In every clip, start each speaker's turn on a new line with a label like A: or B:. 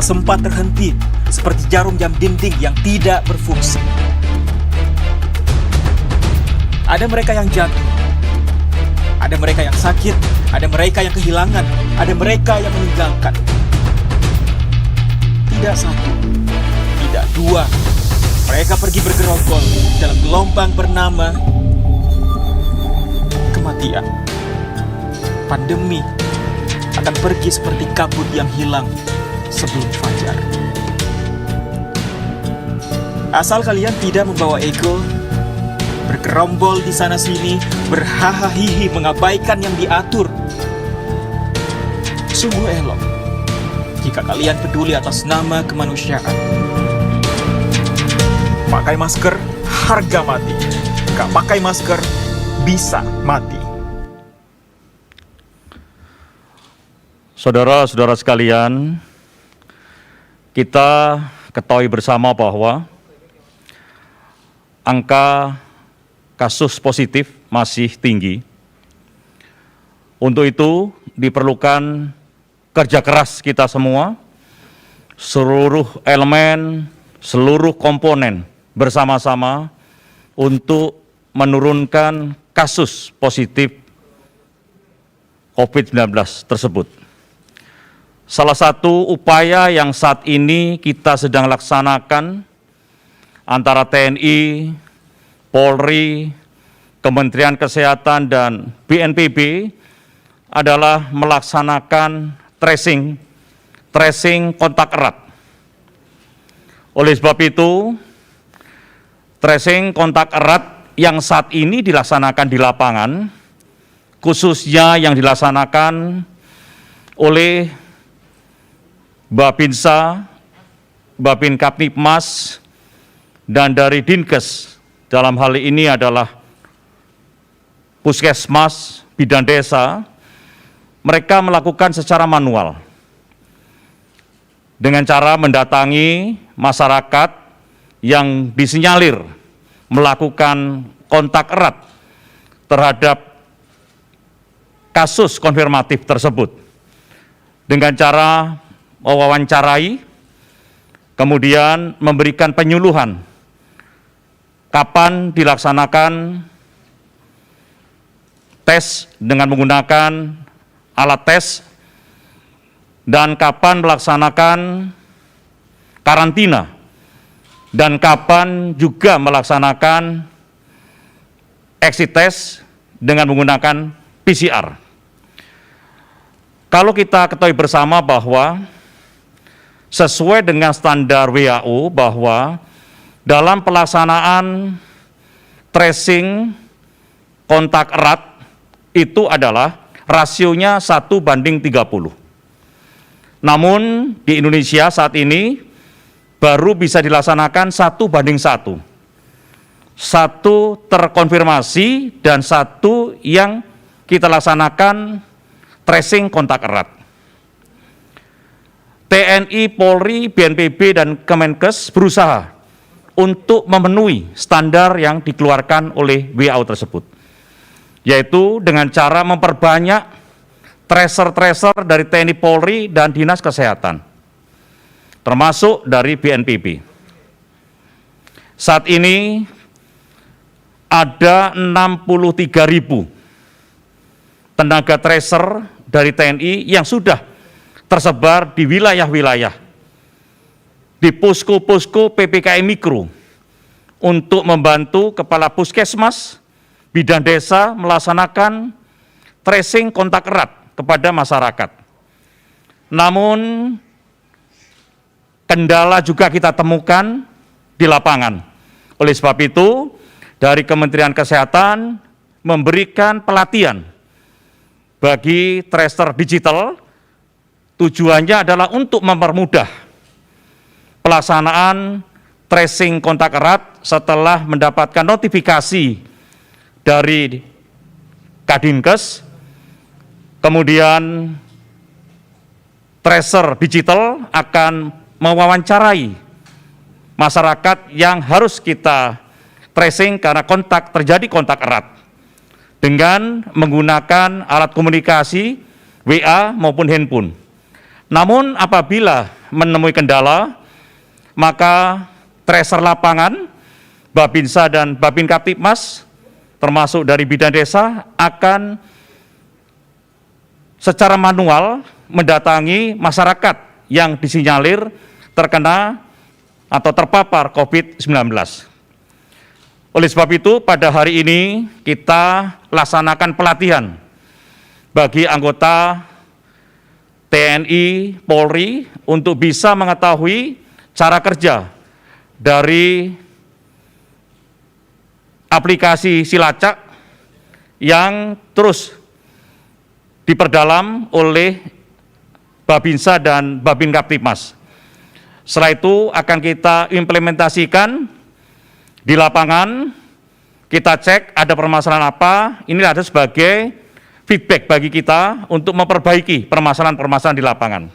A: tak sempat terhenti, seperti jarum jam dinding yang tidak berfungsi. Ada mereka yang jatuh, ada mereka yang sakit, ada mereka yang kehilangan, ada mereka yang meninggalkan. Tidak satu, tidak dua, mereka pergi bergerombol dalam gelombang bernama kematian. Pandemi akan pergi seperti kabut yang hilang sebelum fajar. Asal kalian tidak membawa ego, bergerombol di sana-sini, berhahaha mengabaikan yang diatur. Sungguh elok jika kalian peduli atas nama kemanusiaan. Pakai masker, harga mati. Gak pakai masker, bisa mati.
B: Saudara-saudara sekalian, kita ketahui bersama bahwa angka kasus positif masih tinggi. Untuk itu diperlukan kerja keras kita semua, seluruh elemen, seluruh komponen bersama-sama untuk menurunkan kasus positif COVID-19 tersebut. Salah satu upaya yang saat ini kita sedang laksanakan antara TNI, Polri, Kementerian Kesehatan, dan BNPB adalah melaksanakan tracing kontak erat. Oleh sebab itu, tracing kontak erat yang saat ini dilaksanakan di lapangan, khususnya yang dilaksanakan oleh Babinsa, Babinkaptipmas, dan dari Dinkes. Dalam hal ini adalah Puskesmas, Bidan Desa, mereka melakukan secara manual dengan cara mendatangi masyarakat yang disinyalir melakukan kontak erat terhadap kasus konfirmatif tersebut dengan cara mewawancarai, kemudian memberikan penyuluhan kapan dilaksanakan tes dengan menggunakan alat tes dan kapan melaksanakan karantina dan kapan juga melaksanakan exit test dengan menggunakan PCR. Kalau kita ketahui bersama bahwa sesuai dengan standar WHO bahwa dalam pelaksanaan tracing kontak erat itu adalah rasionya 1:30. Namun di Indonesia saat ini baru bisa dilaksanakan 1:1. Satu terkonfirmasi dan satu yang kita laksanakan tracing kontak erat. TNI, Polri, BNPB, dan Kemenkes berusaha untuk memenuhi standar yang dikeluarkan oleh WHO tersebut, yaitu dengan cara memperbanyak tracer-tracer dari TNI, Polri, dan Dinas Kesehatan, termasuk dari BNPB. Saat ini ada 63.000 tenaga tracer dari TNI yang sudah tersebar di wilayah-wilayah, di posko-posko PPKM Mikro, untuk membantu Kepala Puskesmas, Bidan Desa melaksanakan tracing kontak erat kepada masyarakat. Namun, kendala juga kita temukan di lapangan. Oleh sebab itu, dari Kementerian Kesehatan memberikan pelatihan bagi tracer digital. Tujuannya adalah untuk mempermudah pelaksanaan tracing kontak erat setelah mendapatkan notifikasi dari Kadinkes, kemudian tracer digital akan mewawancarai masyarakat yang harus kita tracing karena terjadi kontak erat dengan menggunakan alat komunikasi WA maupun handphone. Namun apabila menemui kendala, maka tracer lapangan, Babinsa dan Babin Kaptipmas, termasuk dari bidang desa, akan secara manual mendatangi masyarakat yang disinyalir terkena atau terpapar COVID-19. Oleh sebab itu, pada hari ini kita laksanakan pelatihan bagi anggota TNI, Polri untuk bisa mengetahui cara kerja dari aplikasi Silacak yang terus diperdalam oleh Babinsa dan Babin Kaptipmas. Setelah itu akan kita implementasikan di lapangan, kita cek ada permasalahan apa, ini ada sebagai feedback bagi kita untuk memperbaiki permasalahan-permasalahan di lapangan.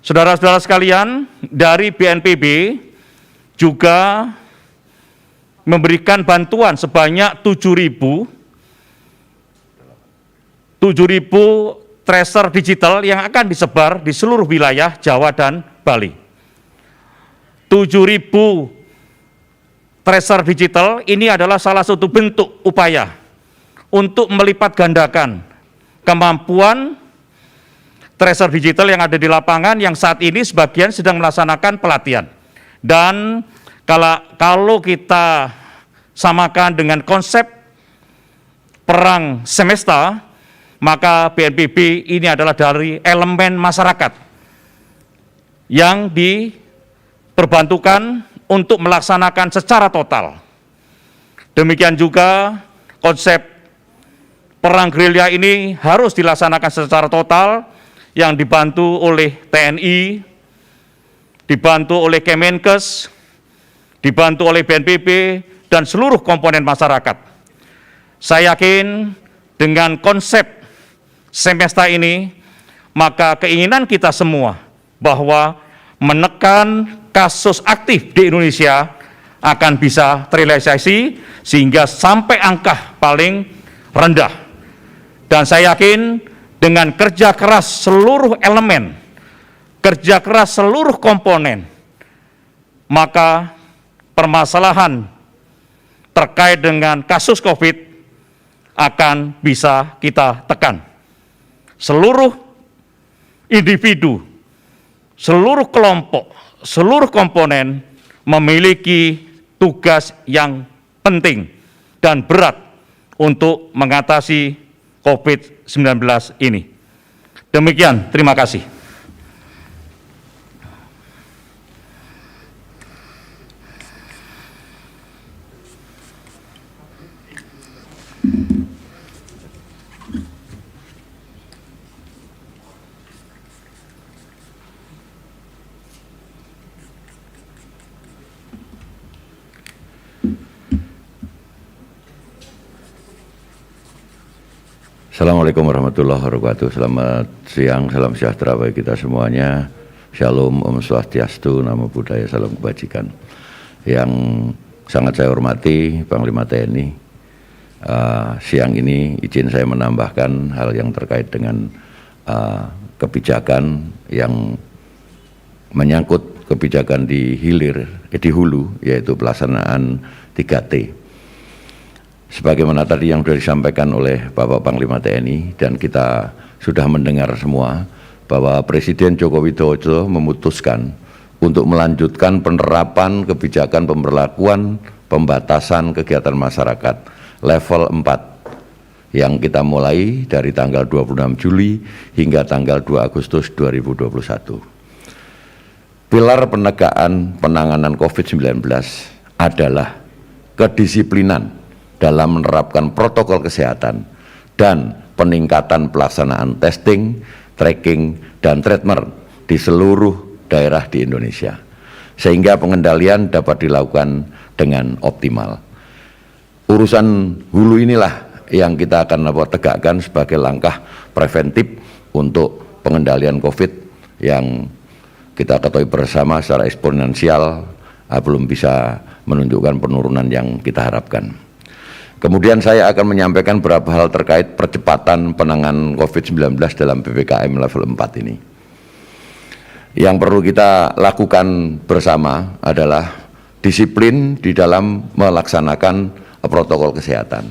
B: Saudara-saudara sekalian, dari BNPB juga memberikan bantuan sebanyak 7.000 tracer digital yang akan disebar di seluruh wilayah Jawa dan Bali. 7.000 tracer digital ini adalah salah satu bentuk upaya untuk melipat gandakan kemampuan tracer digital yang ada di lapangan yang saat ini sebagian sedang melaksanakan pelatihan. Dan kalau kita samakan dengan konsep perang semesta, maka BNPB ini adalah dari elemen masyarakat yang diperbantukan untuk melaksanakan secara total. Demikian juga konsep perang gerilya ini harus dilaksanakan secara total yang dibantu oleh TNI, dibantu oleh Kemenkes, dibantu oleh BNPB, dan seluruh komponen masyarakat. Saya yakin dengan konsep semesta ini, maka keinginan kita semua bahwa menekan kasus aktif di Indonesia akan bisa terrealisasi sehingga sampai angka paling rendah. Dan saya yakin dengan kerja keras seluruh elemen, kerja keras seluruh komponen, maka permasalahan terkait dengan kasus COVID akan bisa kita tekan. Seluruh individu, seluruh kelompok, seluruh komponen memiliki tugas yang penting dan berat untuk mengatasi COVID-19 ini. Demikian, terima kasih.
C: Assalamualaikum warahmatullahi wabarakatuh. Selamat siang, salam sejahtera bagi kita semuanya. Shalom, Om Swastiastu, Namo Buddhaya, salam kebajikan. Yang sangat saya hormati Panglima TNI, siang ini izin saya menambahkan hal yang terkait dengan kebijakan yang menyangkut kebijakan di hulu, yaitu pelaksanaan 3T. Sebagaimana tadi yang sudah disampaikan oleh Bapak Panglima TNI dan kita sudah mendengar semua bahwa Presiden Joko Widodo memutuskan untuk melanjutkan penerapan kebijakan pemberlakuan pembatasan kegiatan masyarakat level 4 yang kita mulai dari tanggal 26 Juli hingga tanggal 2 Agustus 2021. Pilar penegaan penanganan COVID-19 adalah kedisiplinan dalam menerapkan protokol kesehatan dan peningkatan pelaksanaan testing, tracking, dan treatment di seluruh daerah di Indonesia, sehingga pengendalian dapat dilakukan dengan optimal. Urusan hulu inilah yang kita akan tegakkan sebagai langkah preventif untuk pengendalian COVID yang kita ketahui bersama secara eksponensial belum bisa menunjukkan penurunan yang kita harapkan. Kemudian saya akan menyampaikan beberapa hal terkait percepatan penanganan COVID-19 dalam PPKM level 4 ini. Yang perlu kita lakukan bersama adalah disiplin di dalam melaksanakan protokol kesehatan.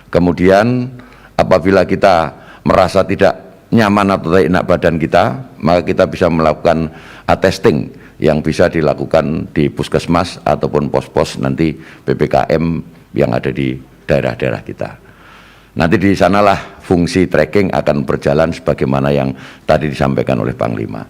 C: Kemudian apabila kita merasa tidak nyaman atau tidak enak badan kita, maka kita bisa melakukan testing yang bisa dilakukan di puskesmas ataupun pos-pos nanti PPKM yang ada di daerah-daerah kita. Nanti di sanalah fungsi tracking akan berjalan sebagaimana yang tadi disampaikan oleh Panglima.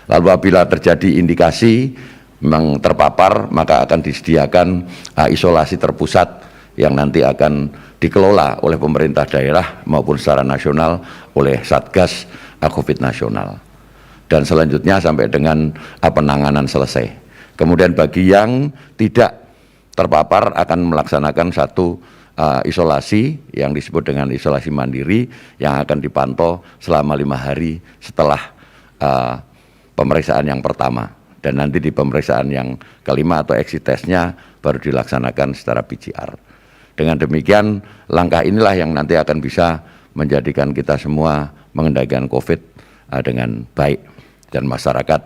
C: Lalu apabila terjadi indikasi memang terpapar, maka akan disediakan isolasi terpusat yang nanti akan dikelola oleh pemerintah daerah maupun secara nasional oleh Satgas COVID nasional. Dan selanjutnya sampai dengan penanganan selesai. Kemudian bagi yang tidak terpapar akan melaksanakan satu isolasi yang disebut dengan isolasi mandiri yang akan dipantau selama 5 hari setelah pemeriksaan yang pertama, dan nanti di pemeriksaan yang kelima atau exit testnya baru dilaksanakan secara PCR. Dengan demikian langkah inilah yang nanti akan bisa menjadikan kita semua mengendalikan COVID dengan baik, dan masyarakat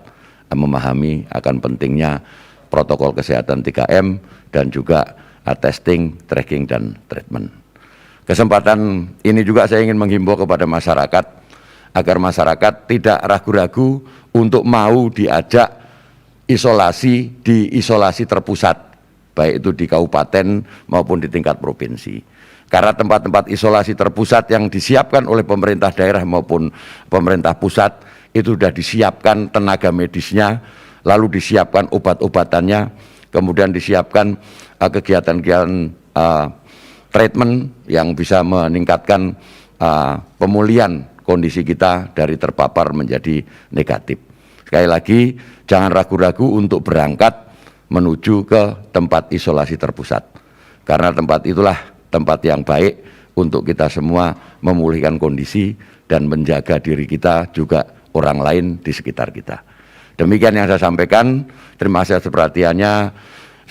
C: memahami akan pentingnya protokol kesehatan 3M dan juga testing, tracking, dan treatment. Kesempatan ini juga saya ingin menghimbau kepada masyarakat agar masyarakat tidak ragu-ragu untuk mau diajak isolasi di isolasi terpusat, baik itu di kabupaten maupun di tingkat provinsi. Karena tempat-tempat isolasi terpusat yang disiapkan oleh pemerintah daerah maupun pemerintah pusat itu sudah disiapkan tenaga medisnya, lalu disiapkan obat-obatannya, kemudian disiapkan kegiatan-kegiatan treatment yang bisa meningkatkan pemulihan kondisi kita dari terpapar menjadi negatif. Sekali lagi, jangan ragu-ragu untuk berangkat menuju ke tempat isolasi terpusat. Karena tempat itulah tempat yang baik untuk kita semua memulihkan kondisi dan menjaga diri kita juga orang lain di sekitar kita. Demikian yang saya sampaikan. Terima kasih atas perhatiannya.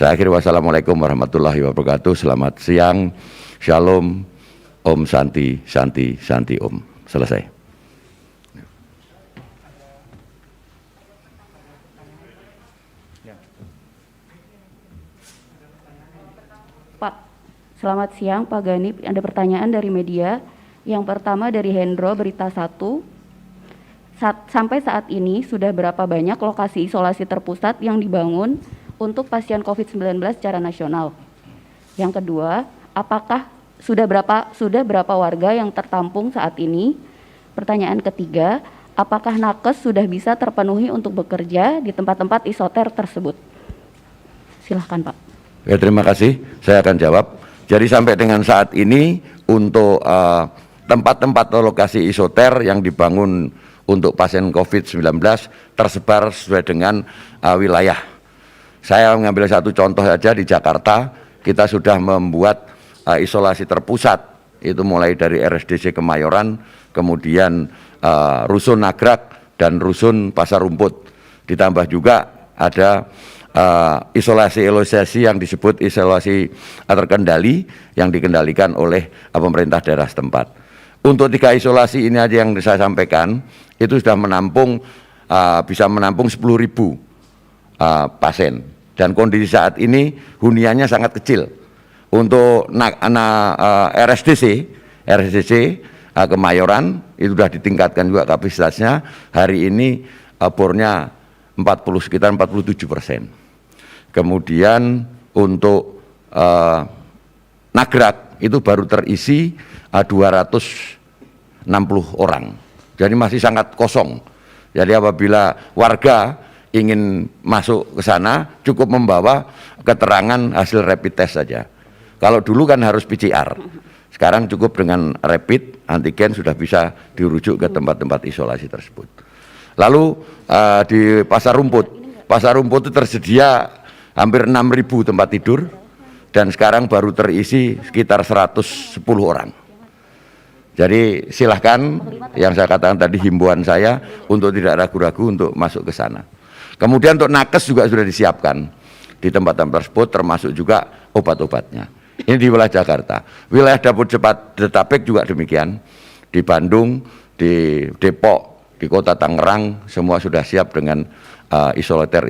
C: Saya akhiri, wassalamualaikum warahmatullahi wabarakatuh. Selamat siang. Shalom. Om Santi, Santi, Santi Om. Selesai.
D: Pak, selamat siang Pak Ganip. Ada pertanyaan dari media. Yang pertama dari Hendro, Berita 1. Sampai saat ini sudah berapa banyak lokasi isolasi terpusat yang dibangun untuk pasien COVID-19 secara nasional? Yang kedua, apakah sudah berapa warga yang tertampung saat ini? Pertanyaan ketiga, apakah nakes sudah bisa terpenuhi untuk bekerja di tempat-tempat isoter tersebut? Silahkan Pak.
C: Ya, terima kasih, saya akan jawab. Jadi sampai dengan saat ini untuk tempat-tempat lokasi isoter yang dibangun untuk pasien COVID-19 tersebar sesuai dengan wilayah. Saya mengambil satu contoh saja di Jakarta, kita sudah membuat isolasi terpusat, itu mulai dari RSDC Kemayoran, kemudian Rusun Nagrak dan Rusun Pasar Rumput. Ditambah juga ada isolasi yang disebut isolasi terkendali yang dikendalikan oleh pemerintah daerah setempat. Untuk 3 isolasi ini aja yang saya sampaikan, itu sudah menampung, bisa menampung 10.000 pasien. Dan kondisi saat ini huniannya sangat kecil. Untuk RSDC Kemayoran itu sudah ditingkatkan juga kapasitasnya. Hari ini bornya sekitar 47%. Kemudian untuk Nagrak itu baru terisi 260 orang. Jadi masih sangat kosong. Jadi apabila warga ingin masuk ke sana cukup membawa keterangan hasil rapid test saja. Kalau dulu kan harus PCR. Sekarang cukup dengan rapid antigen sudah bisa dirujuk ke tempat-tempat isolasi tersebut. Lalu di Pasar Rumput itu tersedia hampir 6.000 tempat tidur dan sekarang baru terisi sekitar 110 orang. Jadi silahkan, yang saya katakan tadi himbauan saya untuk tidak ragu-ragu untuk masuk ke sana. Kemudian untuk nakes juga sudah disiapkan di tempat-tempat tersebut, termasuk juga obat-obatnya. Ini di wilayah Jakarta. Wilayah Jabodetabek juga demikian, di Bandung, di Depok, di Kota Tangerang semua sudah siap dengan isoter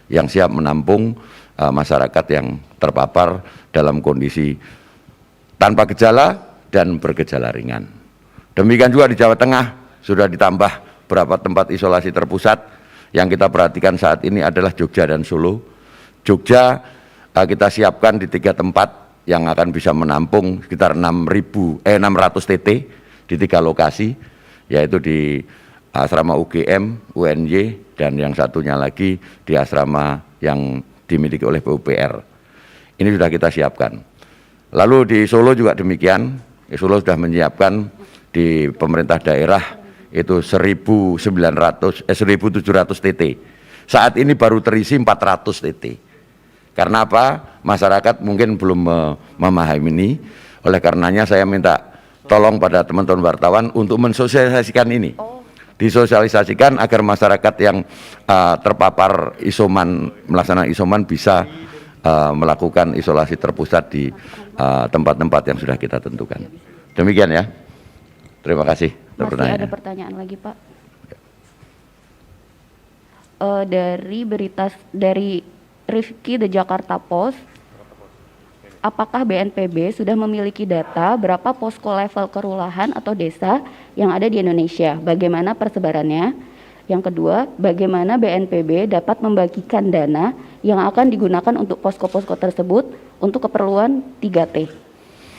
C: yang siap menampung masyarakat yang terpapar dalam kondisi tanpa gejala dan bergejala ringan. Demikian juga di Jawa Tengah sudah ditambah beberapa tempat isolasi terpusat. Yang kita perhatikan saat ini adalah Jogja dan Solo. Jogja kita siapkan di 3 tempat yang akan bisa menampung sekitar 600 TT di 3 lokasi, yaitu di asrama UGM, UNY, dan yang satunya lagi di asrama yang dimiliki oleh PUPR. Ini sudah kita siapkan. Lalu di Solo juga demikian, Solo sudah menyiapkan di pemerintah daerah itu 1.700 TT. Saat ini baru terisi 400 TT. Karena apa? Masyarakat mungkin belum memahami ini, oleh karenanya saya minta tolong pada teman-teman wartawan untuk mensosialisasikan ini. Disosialisasikan agar masyarakat yang terpapar isoman, melaksanakan isoman bisa melakukan isolasi terpusat di tempat-tempat yang sudah kita tentukan. Demikian ya. Terima kasih.
D: Masih ada pertanyaan lagi, Pak. Dari Rifki The Jakarta Post, apakah BNPB sudah memiliki data berapa posko level kelurahan atau desa yang ada di Indonesia? Bagaimana persebarannya? Yang kedua, bagaimana BNPB dapat membagikan dana yang akan digunakan untuk posko-posko tersebut untuk keperluan 3T?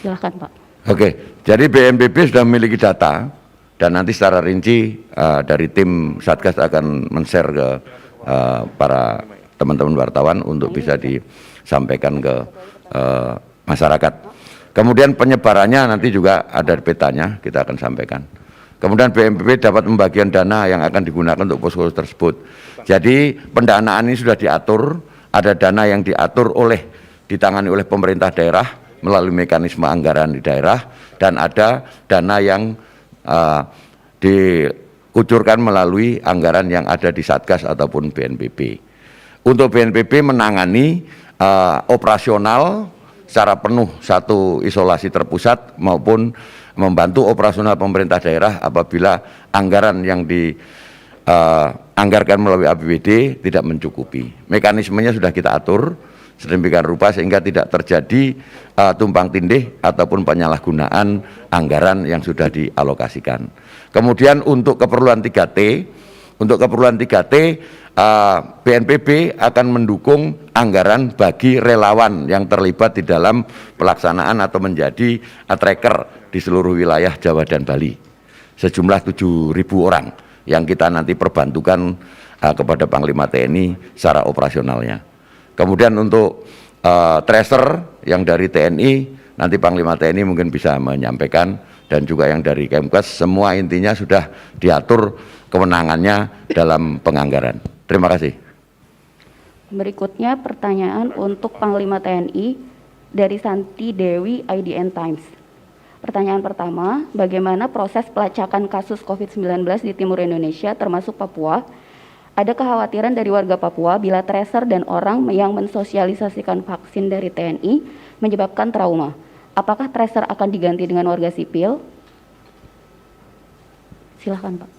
D: Silahkan, Pak.
C: Oke, jadi BNPB sudah memiliki data dan nanti secara rinci dari tim Satgas akan men-share ke para teman-teman wartawan untuk bisa disampaikan ke masyarakat. Kemudian penyebarannya nanti juga ada petanya, kita akan sampaikan. Kemudian BNPB dapat membagikan dana yang akan digunakan untuk posko tersebut. Jadi pendanaan ini sudah diatur, ada dana yang diatur ditangani oleh pemerintah daerah melalui mekanisme anggaran di daerah, dan ada dana yang dikucurkan melalui anggaran yang ada di Satgas ataupun BNPB. Untuk BNPB menangani operasional secara penuh satu isolasi terpusat maupun membantu operasional pemerintah daerah apabila anggaran yang dianggarkan melalui APBD tidak mencukupi. Mekanismenya sudah kita atur sedemikian rupa sehingga tidak terjadi tumpang tindih ataupun penyalahgunaan anggaran yang sudah dialokasikan. Kemudian untuk keperluan 3T, BNPB akan mendukung anggaran bagi relawan yang terlibat di dalam pelaksanaan atau menjadi tracker di seluruh wilayah Jawa dan Bali. Sejumlah 7.000 orang yang kita nanti perbantukan kepada Panglima TNI secara operasionalnya. Kemudian untuk tracer yang dari TNI, nanti Panglima TNI mungkin bisa menyampaikan, dan juga yang dari Kemkes, semua intinya sudah diatur kewenangannya dalam penganggaran. Terima kasih.
D: Berikutnya pertanyaan untuk Panglima TNI dari Santi Dewi IDN Times. Pertanyaan pertama, bagaimana proses pelacakan kasus COVID-19 di timur Indonesia termasuk Papua? Ada kekhawatiran dari warga Papua bila tracer dan orang yang mensosialisasikan vaksin dari TNI menyebabkan trauma. Apakah tracer akan diganti dengan warga sipil? Silahkan, Pak.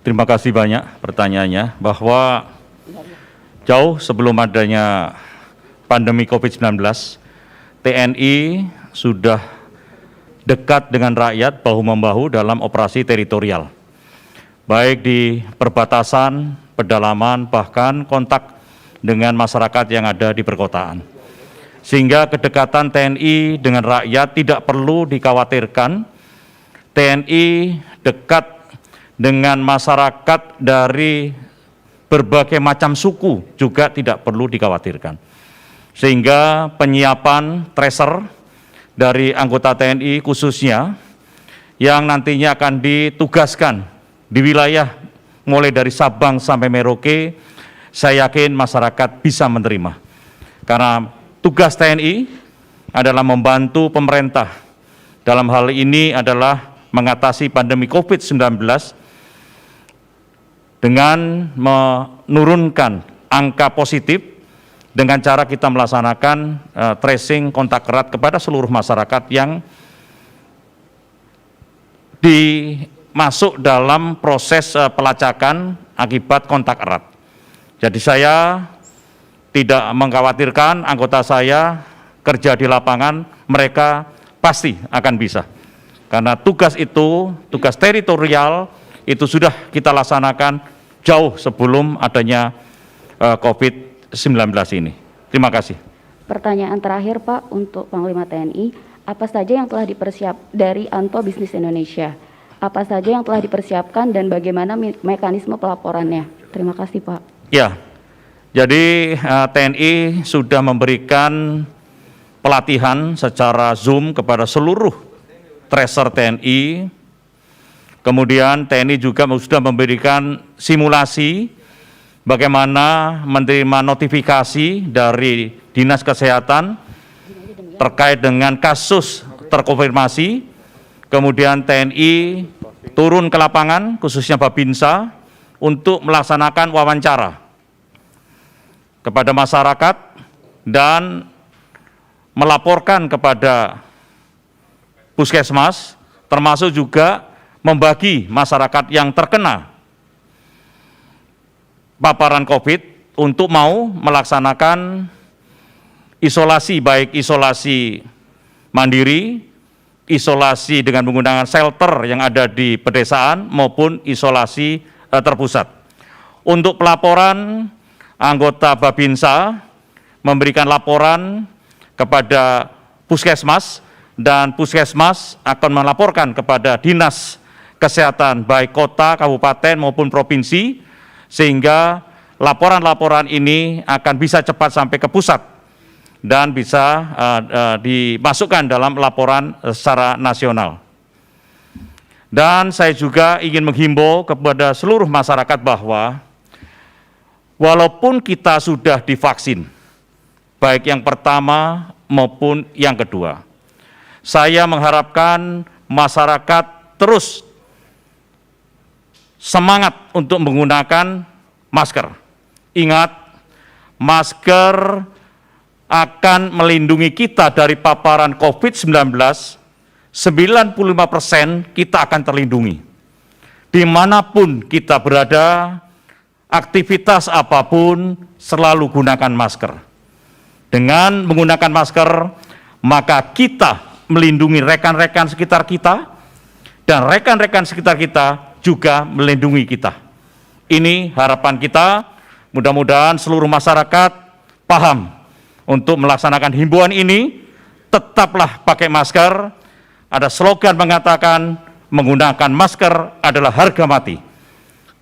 B: Terima kasih banyak pertanyaannya, bahwa jauh sebelum adanya pandemi COVID-19, TNI sudah dekat dengan rakyat bahu-membahu dalam operasi teritorial, baik di perbatasan, pedalaman, bahkan kontak dengan masyarakat yang ada di perkotaan. Sehingga kedekatan TNI dengan rakyat tidak perlu dikhawatirkan. TNI dekat dengan masyarakat dari berbagai macam suku juga tidak perlu dikhawatirkan. Sehingga penyiapan tracer dari anggota TNI khususnya yang nantinya akan ditugaskan di wilayah mulai dari Sabang sampai Merauke, saya yakin masyarakat bisa menerima. Karena tugas TNI adalah membantu pemerintah. Dalam hal ini adalah mengatasi pandemi COVID-19 dengan menurunkan angka positif dengan cara kita melaksanakan tracing kontak erat kepada seluruh masyarakat yang masuk dalam proses pelacakan akibat kontak erat. Jadi saya tidak mengkhawatirkan anggota saya kerja di lapangan, mereka pasti akan bisa. Karena tugas itu, tugas teritorial, itu sudah kita laksanakan jauh sebelum adanya COVID-19 ini. Terima kasih.
D: Pertanyaan terakhir Pak untuk Panglima TNI, apa saja yang telah dari Anto Bisnis Indonesia? Apa saja yang telah dipersiapkan dan bagaimana mekanisme pelaporannya? Terima kasih Pak.
B: Ya, jadi TNI sudah memberikan pelatihan secara Zoom kepada seluruh tracer TNI. Kemudian TNI juga sudah memberikan simulasi bagaimana menerima notifikasi dari Dinas Kesehatan terkait dengan kasus terkonfirmasi. Kemudian TNI turun ke lapangan, khususnya Babinsa, untuk melaksanakan wawancara kepada masyarakat dan melaporkan kepada puskesmas, termasuk juga membagi masyarakat yang terkena paparan COVID untuk mau melaksanakan isolasi, baik isolasi mandiri, isolasi dengan menggunakan shelter yang ada di pedesaan maupun isolasi terpusat. Untuk pelaporan, anggota Babinsa memberikan laporan kepada puskesmas dan puskesmas akan melaporkan kepada Dinas Kesehatan baik kota, kabupaten maupun provinsi, sehingga laporan-laporan ini akan bisa cepat sampai ke pusat dan bisa dimasukkan dalam laporan secara nasional. Dan saya juga ingin menghimbau kepada seluruh masyarakat bahwa walaupun kita sudah divaksin, baik yang pertama maupun yang kedua, saya mengharapkan masyarakat terus semangat untuk menggunakan masker. Ingat, masker akan melindungi kita dari paparan COVID-19, 95% kita akan terlindungi. Dimanapun kita berada, aktivitas apapun, selalu gunakan masker. Dengan menggunakan masker, maka kita melindungi rekan-rekan sekitar kita, dan rekan-rekan sekitar kita juga melindungi kita. Ini harapan kita, mudah-mudahan seluruh masyarakat paham untuk melaksanakan himbauan ini. Tetaplah pakai masker. Ada slogan mengatakan menggunakan masker adalah harga mati.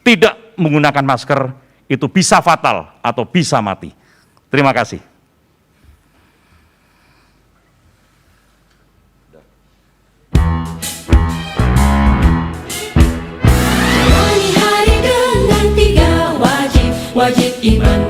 B: Tidak menggunakan masker itu bisa fatal atau bisa mati. Terima kasih.
E: Wajib iman